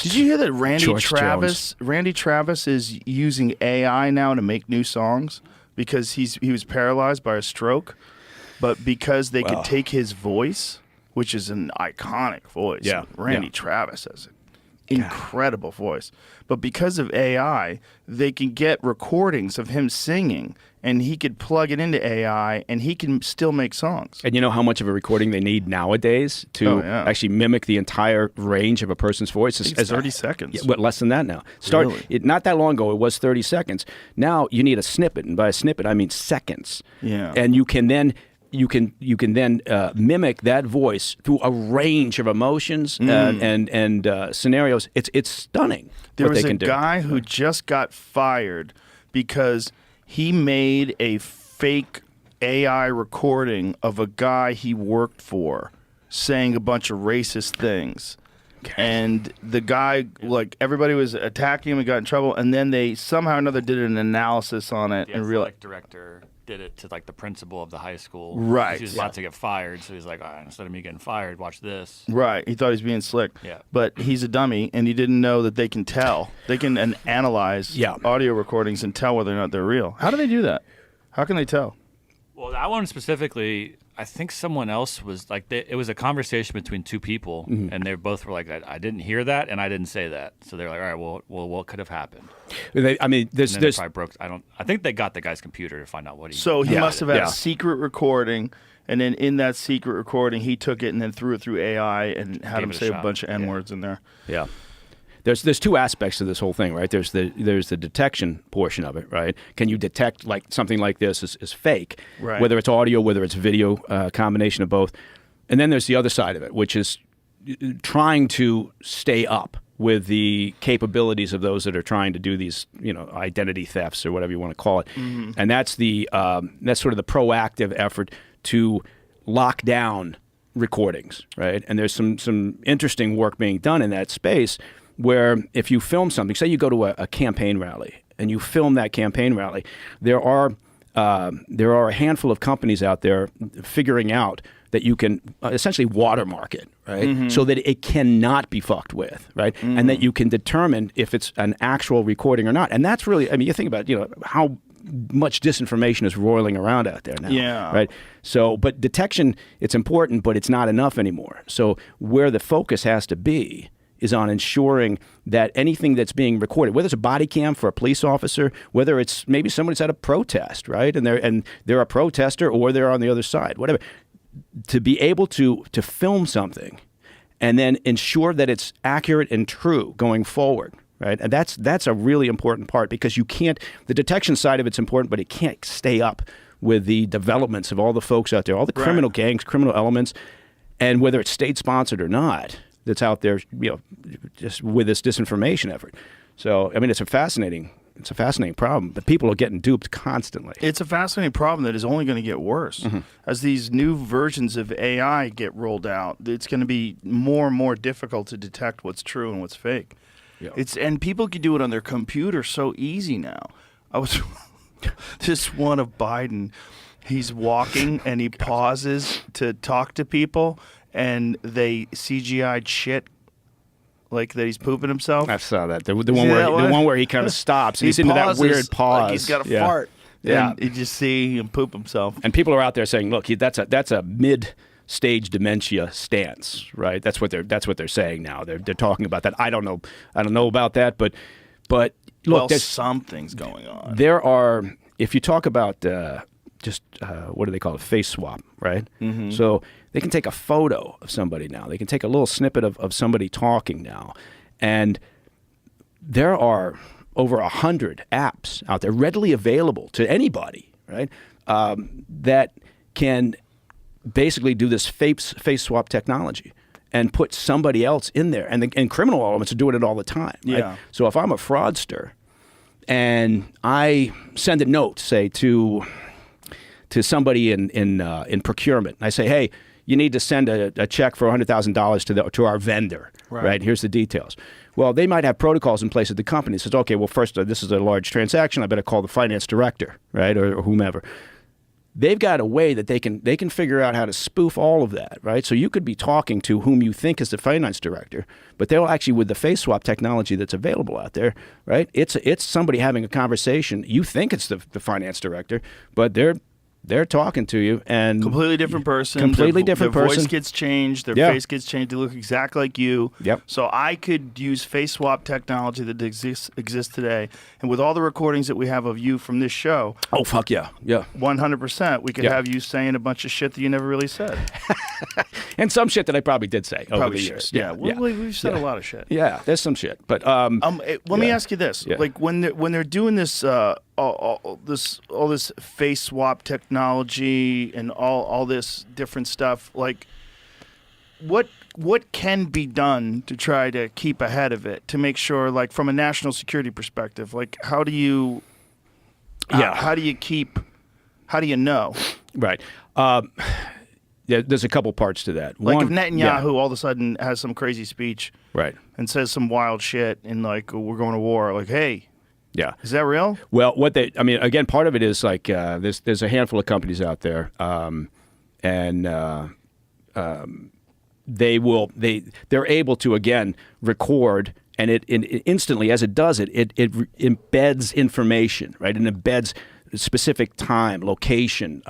Did you hear that Jones. Randy Travis is using AI now to make new songs because he was paralyzed by a stroke, but because they could take his voice, which is an iconic voice. Yeah. Randy Travis has an incredible voice. But because of AI, they can get recordings of him singing, and he could plug it into AI, and he can still make songs. And you know how much of a recording they need nowadays to actually mimic the entire range of a person's voice? It's 30 seconds. Yeah, less than that now. Not that long ago, it was 30 seconds. Now you need a snippet, and by a snippet, I mean seconds. Yeah. And you can then mimic that voice through a range of emotions and scenarios. It's stunning. There what was they can a guy who just got fired because he made a fake AI recording of a guy he worked for saying a bunch of racist things. Okay. And the guy, like, everybody was attacking him and got in trouble, and then they somehow or another did an analysis on it and realized. Director did it to like the principal of the high school. Right. He was about to get fired, so he's like, all right, instead of me getting fired, watch this. Right. He thought he was being slick. Yeah. But he's a dummy, and he didn't know that they can tell. They can analyze audio recordings and tell whether or not they're real. How do they do that? How can they tell? Well, that one specifically, I think someone else was like, it was a conversation between two people, and they both were like, I didn't hear that, and I didn't say that. So they're like, all right, well, what could have happened? There's probably broke. I think they got the guy's computer to find out what he. So he must have had a secret recording, and then in that secret recording, he took it and then threw it through AI and had him say a bunch of N-words in there. Yeah. There's two aspects to this whole thing, right? There's the detection portion of it, right? Can you detect like something like this is fake, right, whether it's audio, whether it's video, combination of both. And then there's the other side of it, which is trying to stay up with the capabilities of those that are trying to do these, identity thefts or whatever you want to call it. And that's that's sort of the proactive effort to lock down recordings, right? And there's some interesting work being done in that space, where if you film something, say you go to a campaign rally and you film that campaign rally, there are a handful of companies out there figuring out that you can essentially watermark it, right? So that it cannot be fucked with, right? And that you can determine if it's an actual recording or not. And that's really, you think about, how much disinformation is roiling around out there now, right? So, but detection, it's important, but it's not enough anymore. So where the focus has to be is on ensuring that anything that's being recorded, whether it's a body cam for a police officer, whether it's maybe somebody's at a protest, right? And they're a protester or they're on the other side, whatever. To be able to film something and then ensure that it's accurate and true going forward, right? And that's a really important part, because you can't, the detection side of it's important, but it can't stay up with the developments of all the folks out there, all the criminal gangs, criminal elements, and whether it's state-sponsored or not, that's out there, just with this disinformation effort. So, it's a fascinating problem, but people are getting duped constantly. It's a fascinating problem that is only going to get worse. As these new versions of AI get rolled out, it's going to be more and more difficult to detect what's true and what's fake. Yeah. And people can do it on their computer so easy now. I was just one of Biden. He's walking and he pauses to talk to people, and they CGI'd shit like that he's pooping himself. I saw that. The one where he kind of stops. And he's into that weird pause. Like he's got a fart. Yeah. And you just see him poop himself. And people are out there saying, "Look, that's a mid-stage dementia stance, right?" That's what they're saying now. They're talking about that. I don't know about that, but look, there's something's going on. There are, if you talk about what do they call it? Face swap, right? So they can take a photo of somebody now. They can take a little snippet of somebody talking now. And there are over 100 apps out there readily available to anybody, right? That can basically do this face swap technology and put somebody else in there. And criminal elements are doing it all the time, right? Yeah. So if I'm a fraudster and I send a note, say, to somebody in procurement, I say, hey, you need to send a check for $100,000 to our vendor, right? Here's the details. Well, they might have protocols in place at the company. It says, okay, well, first, this is a large transaction. I better call the finance director, right, or whomever. they've got a way that they can figure out how to spoof all of that, right? So you could be talking to whom you think is the finance director, but they'll actually, with the face swap technology that's available out there, right? It's somebody having a conversation. You think it's the finance director, but they're talking to you, and completely different person. Completely different person. Their person. voice gets changed. Their face gets changed. They look exactly like you. Yep. So I could use face swap technology that exists today, and with all the recordings that we have of you from this show. Oh fuck yeah, yeah. 100%. We could have you saying a bunch of shit that you never really said, and some shit that I probably did say over the years. Yeah, we've said a lot of shit. Yeah, there's some shit, but let me ask you this: like when they're doing this. All this face swap technology and all this different stuff, like what can be done to try to keep ahead of it, to make sure, like from a national security perspective, like how do you know? Right. There's a couple parts to that. Like one, if Netanyahu all of a sudden has some crazy speech, right, and says some wild shit and like we're going to war, like hey. Yeah, is that real? Well, again, part of it is like there's a handful of companies out there, and they're able to again record, and it instantly as it does it embeds information, right? It embeds specific time, location,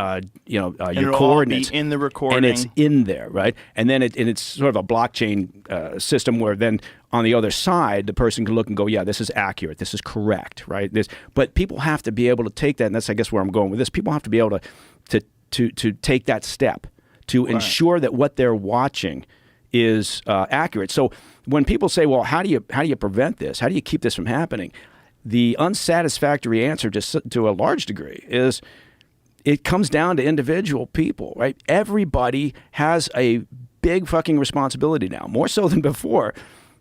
your coordinates, all be in the recording, and it's in there, right? And then it's sort of a blockchain system where then on the other side the person can look and go, yeah, this is accurate, this is correct, right? But people have to be able to take that, and that's I guess where I'm going with this. People have to be able to take that step to ensure that what they're watching is accurate. So when people say, well, how do you prevent this? How do you keep this from happening? The unsatisfactory answer, just to a large degree, is it comes down to individual people, right? Everybody has a big fucking responsibility now, more so than before,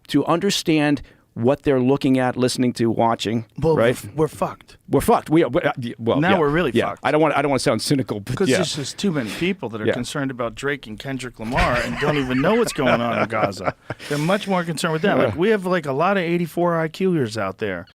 to understand what they're looking at, listening to, watching. Well, right? We're fucked. We're fucked. We're really fucked. I don't want to sound cynical, because there's just too many people that are concerned about Drake and Kendrick Lamar and don't even know what's going on in Gaza. They're much more concerned with that. Like we have like a lot of 84 IQers out there.